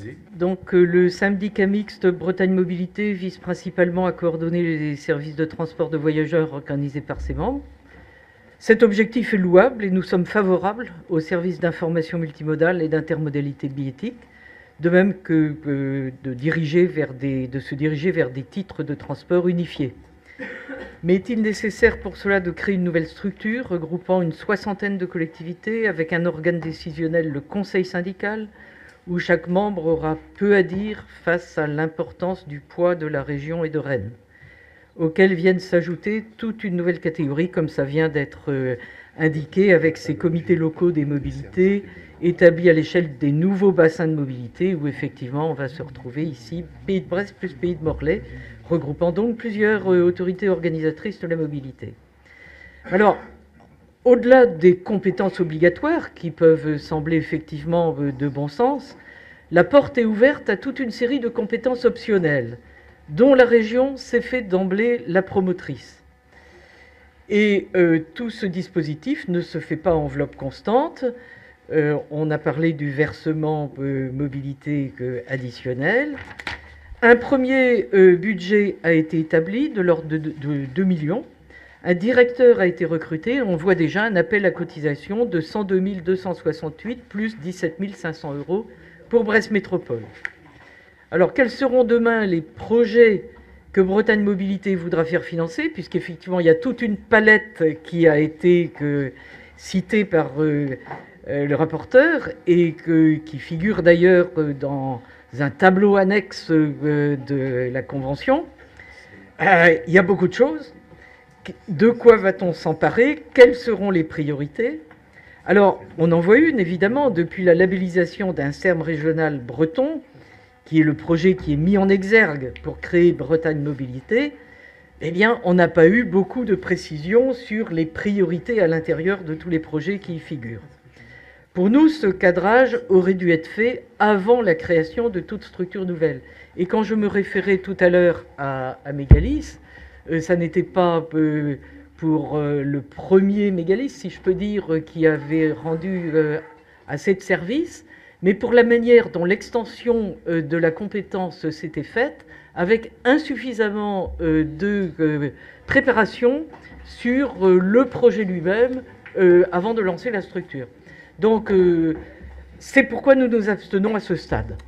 Allez-y. Donc le syndicat mixte Bretagne Mobilité vise principalement à coordonner les services de transport de voyageurs organisés par ses membres. Cet objectif est louable et nous sommes favorables aux services d'information multimodale et d'intermodalité billettique, de même que de se diriger vers des titres de transport unifiés. Mais est-il nécessaire pour cela de créer une nouvelle structure regroupant une soixantaine de collectivités avec un organe décisionnel, le conseil syndical, où chaque membre aura peu à dire face à l'importance du poids de la région et de Rennes, auxquels viennent s'ajouter toute une nouvelle catégorie, comme ça vient d'être indiqué, avec ces comités locaux des mobilités établis à l'échelle des nouveaux bassins de mobilité, où effectivement on va se retrouver ici, Pays de Brest plus Pays de Morlaix, regroupant donc plusieurs autorités organisatrices de la mobilité. Alors, au-delà des compétences obligatoires, qui peuvent sembler effectivement de bon sens, la porte est ouverte à toute une série de compétences optionnelles, dont la région s'est fait d'emblée la promotrice. Et tout ce dispositif ne se fait pas en enveloppe constante. On a parlé du versement mobilité additionnel. Un premier budget a été établi de l'ordre de 2 millions. Un directeur a été recruté. On voit déjà un appel à cotisation de 102 268 plus 17 500 euros pour Brest Métropole. Alors, quels seront demain les projets que Bretagne Mobilité voudra faire financer, puisqu'effectivement, il y a toute une palette qui a été citée par le rapporteur et qui figure d'ailleurs dans un tableau annexe de la Convention. Il y a beaucoup de choses. De quoi va-t-on s'emparer? Quelles seront les priorités? Alors, on en voit une, évidemment, depuis la labellisation d'un CERM régional breton, qui est le projet qui est mis en exergue pour créer Bretagne Mobilité. Eh bien, on n'a pas eu beaucoup de précisions sur les priorités à l'intérieur de tous les projets qui y figurent. Pour nous, ce cadrage aurait dû être fait avant la création de toute structure nouvelle. Et quand je me référais tout à l'heure à Mégalis, ça n'était pas pour le premier Mégalis, si je peux dire, qui avait rendu assez de services, mais pour la manière dont l'extension de la compétence s'était faite, avec insuffisamment de préparation sur le projet lui-même avant de lancer la structure. Donc, c'est pourquoi nous nous abstenons à ce stade.